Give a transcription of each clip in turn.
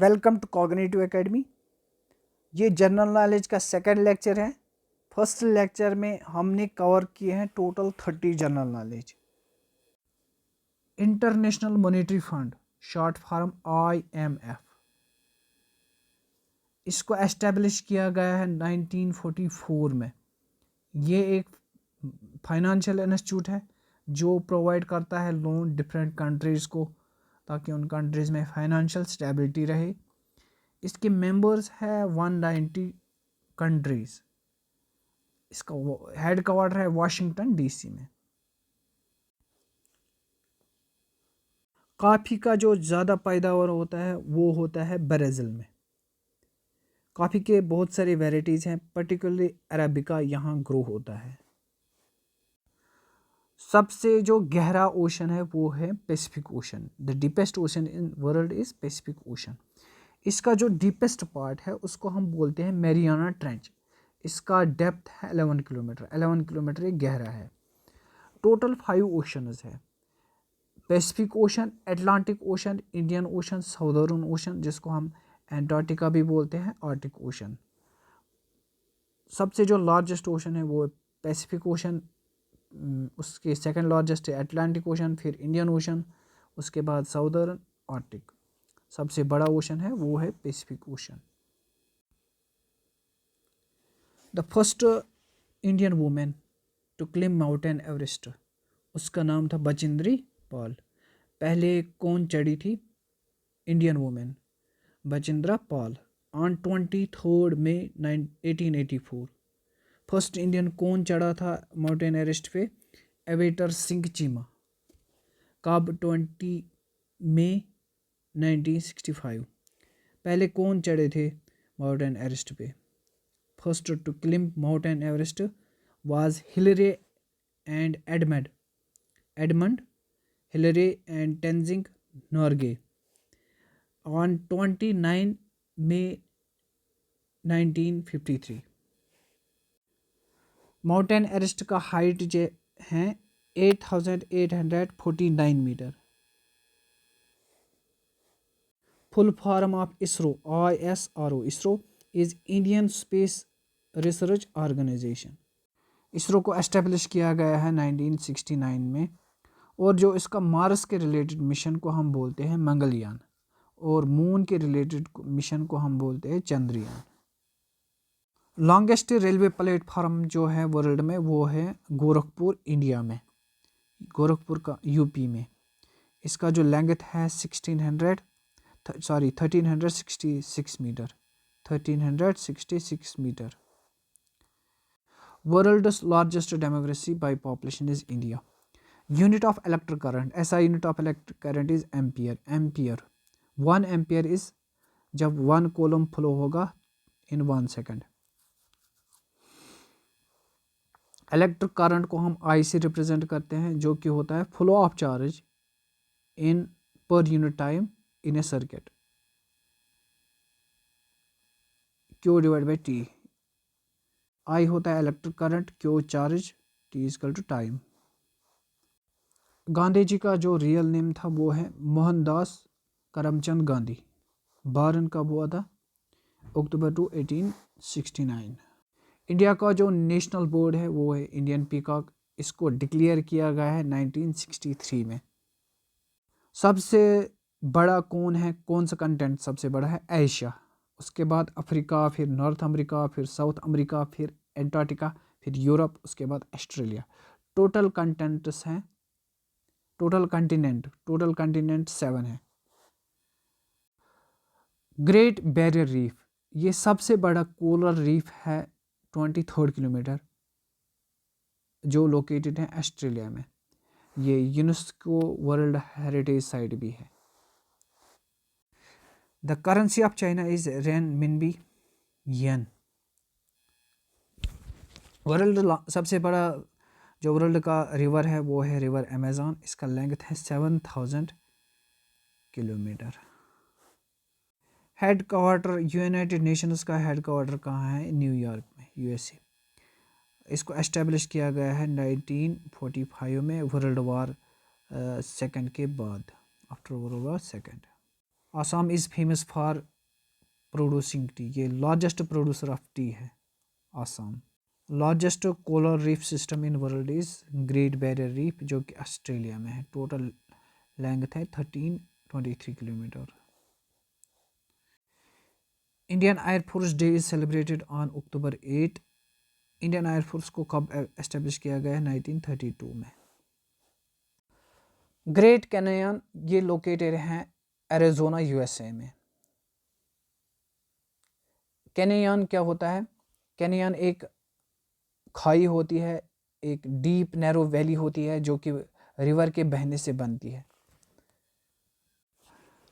Welcome to Cognitive Academy. ये general knowledge का second lecture है। फर्स्ट लेक्चर में हमने कवर किए हैं total 30 general knowledge. International Monetary Fund short form IMF, इसको एस्टेब्लिश किया गया है 1944 में। ये एक फाइनेंशियल इंस्टीट्यूट है जो प्रोवाइड करता है लोन डिफरेंट कंट्रीज़ को, ताकि उन कंट्रीज़ में फाइनेंशियल स्टेबिलिटी रहे। इसके मेंबर्स है 190 कंट्रीज़। इसका हेड क्वार्टर है वाशिंगटन DC में। कॉफ़ी का जो ज़्यादा पैदावार होता है वो होता है ब्राज़ील में। कॉफ़ी के बहुत सारे वेराइटीज़ हैं, पर्टिकुलरली अरेबिका यहाँ ग्रो होता है। सबसे जो गहरा ओशन है वो है Pacific ocean. The deepest ocean in world is Pacific ocean. इसका जो डीपेस्ट पार्ट है उसको हम बोलते हैं मैरियाना ट्रेंच। इसका डेप्थ है 11 किलोमीटर। 11 किलोमीटर ये गहरा है। टोटल 5 ओशंस है। Pacific ocean, Atlantic ocean, Indian ocean, southern ocean जिसको हम एंटार्क्टिका भी बोलते हैं, आर्टिक ओशन। सबसे जो लार्जेस्ट ओशन है वो पैसिफिक ओशन, उसके सेकंड लार्जेस्ट है अटलांटिक ओशन, फिर इंडियन ओशन, उसके बाद साउदर्न, आर्टिक। सबसे बड़ा ओशन है वो है Pacific ocean. The first Indian women to climb mountain Everest, उसका नाम था बचिंद्री पाल। पहले कौन चढ़ी थी? Indian women Bachendri Pal on 23 May 1884। First Indian कौन चढ़ा था माउंटेन एवरेस्ट पे? एवेटर सिंह चीमा। कब? 20 मई 1965। पहले कौन चढ़े थे माउंटेन एवरेस्ट पे? First to climb mountain Everest was Hillary and Edmund Hillary and Tenzing Norgay on 29 May 1953। Mountain Everest का हाइट जो है 8849 metre. Full form of ISRO ISRO। ISRO is Indian Space Research Organisation. ISRO को establish किया गया है 1969 में, और जो इसका मार्स के रिलेटेड मिशन को हम बोलते हैं मंगलयान, और मून के रिलेटेड मिशन को हम बोलते हैं चंद्रयान। लॉन्गेस्ट रेलवे प्लेटफार्म जो है वर्ल्ड में वो है गोरखपुर, इंडिया में, गोरखपुर का यूपी में। इसका जो लेंथ है 1366 metre. 1366 metre. World's largest democracy by population is India. Unit of electric current, ऐसा unit of electric current is ampere. 1 ampere is जब 1 कूलम फ्लो होगा इन 1 सेकेंड। इलेक्ट्रिक करंट को हम I से रिप्रेजेंट करते हैं, जो कि होता है flow of charge in per unit time in a circuit. Q divide by T। I होता है electric current, Q charge, T equal to time. Gandhi ji का जो रियल नेम था वो है मोहनदास करमचंद गांधी। बॉर्न कब हुआ था? अक्टूबर 2 1869। इंडिया का जो नेशनल बर्ड है वो है इंडियन पीकॉक। इसको डिक्लेयर किया गया है 1963 में। सबसे बड़ा कौन है? कौन सा कंटेंट सबसे बड़ा है? एशिया, उसके बाद अफ्रीका, फिर नॉर्थ अमेरिका, फिर साउथ अमेरिका, फिर एंटार्क्टिका, फिर यूरोप, उसके बाद ऑस्ट्रेलिया। टोटल कंटेंट्स हैं, टोटल कंटिनेंट 7 है। ग्रेट बैरियर रीफ, ये सबसे बड़ा कोरल रीफ है 23 किलोमीटर, जो लोकेटेड है ऑस्ट्रेलिया में। ये यूनेस्को वर्ल्ड हेरिटेज साइट भी है। The currency of China is renminbi yen. World सबसे बड़ा जो वर्ल्ड का रिवर है वो है रिवर अमेज़न। इसका लेंथ है 7000 kilometre. Head quarter United Nations का हेड क्वार्टर कहाँ है? न्यूयॉर्क में, USA। इसको एस्टेब्लिश किया गया है 1945 में, वर्ल्ड वार सेकंड के बाद, after world war second. Assam is famous for producing T, ये लार्जेस्ट प्रोड्यूसर ऑफ टी है Assam. Largest coral reef system in world is great barrier reef, जो कि ऑस्ट्रेलिया में है। टोटल लेंथ है 1323 kilometre. Indian air force day is celebrated on October 8। Indian air force को कब establish किया गया है? 1932 में। ग्रेट कैनयन ये लोकेटेड हैं एरिजोना यूएसए में। कैनयन क्या होता है? कैनयन एक खाई होती है, एक डीप नैरो वैली होती है जो कि रिवर के बहने से बनती है।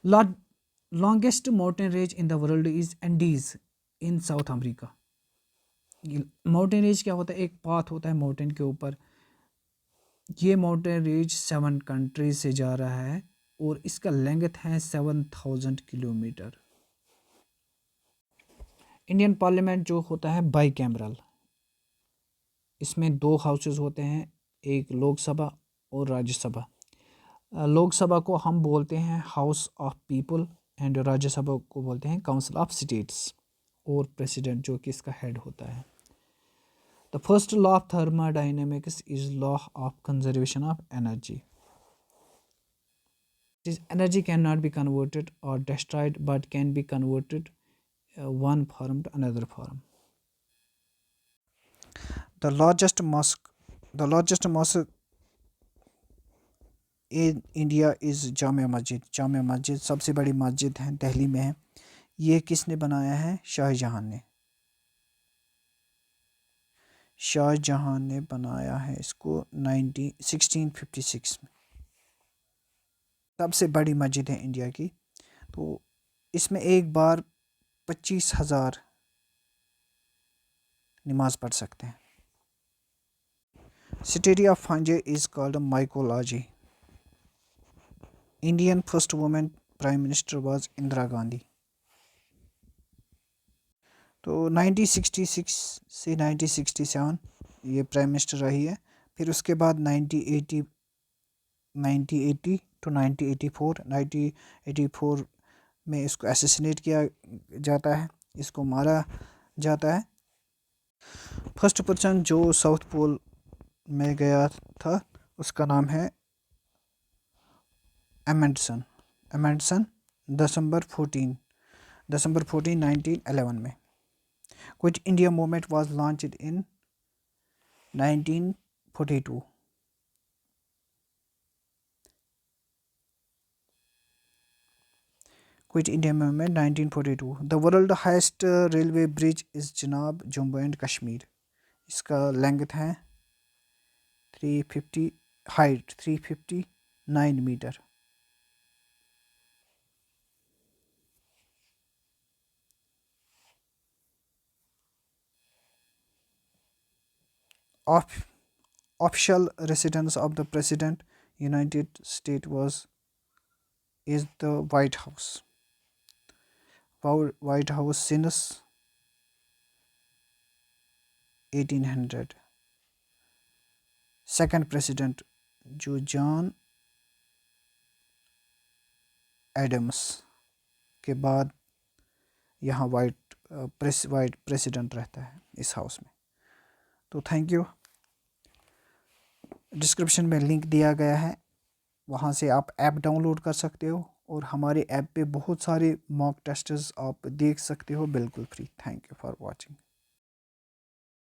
Longest mountain range in the world is Andes in south America. Mountain range क्या होता है? एक पाथ होता है माउंटेन के ऊपर। ये माउंटेन रेंज 7 कंट्रीज से जा रहा है और इसका लेंथ है 7000 किलोमीटर। इंडियन पार्लियामेंट जो होता है बाई कैमरल, इसमें 2 हाउसेस होते हैं, एक लोकसभा और राज्यसभा। लोकसभा को हम बोलते हैं house of people and Rajya Sabha को बोलते हैं काउंसिल ऑफ स्टेट्स, और प्रेसिडेंट जो कि इसका हेड होता है। The first law of thermodynamics is law of conservation of energy. Energy cannot be converted or destroyed but can be converted one form to another form. The largest mosque in India is Jamia Masjid. Jamia Masjid सबसे बड़ी मस्जिद है, दिल्ली में है। ये किसने बनाया है? शाहजहां ने। शाहजहां ने बनाया है इसको 1656 में। सबसे बड़ी मस्जिद है इंडिया की। तो इसमें एक बार 25,000 नमाज पढ़ सकते हैं। City of फंजे is called mycology. Indian first women prime minister was Indira Gandhi. तो 1966 से 1967 ये प्राइम मिनिस्टर रही है। फिर उसके बाद 1980 टू 1984 में इसको असैसिनेट किया जाता है, इसको मारा जाता है। फर्स्ट पर्सन जो साउथ पोल में गया था उसका नाम है एमंडसन दिसंबर 14 1911 में। Quit India movement was launched in 1942। Quit India movement 1942। The world highest railway bridge is Chenab Jammu and Kashmir. इसका लेंथ है 350, height 359 metre. Official residence of the President United States is the White House since 1800। Second president जो John Adams के बाद यहाँ white president रहता है इस house में। तो थैंक यू। डिस्क्रिप्शन में लिंक दिया गया है, वहाँ से आप ऐप डाउनलोड कर सकते हो और हमारे ऐप पे बहुत सारे मॉक टेस्ट्स आप देख सकते हो बिल्कुल free. Thank you for watching.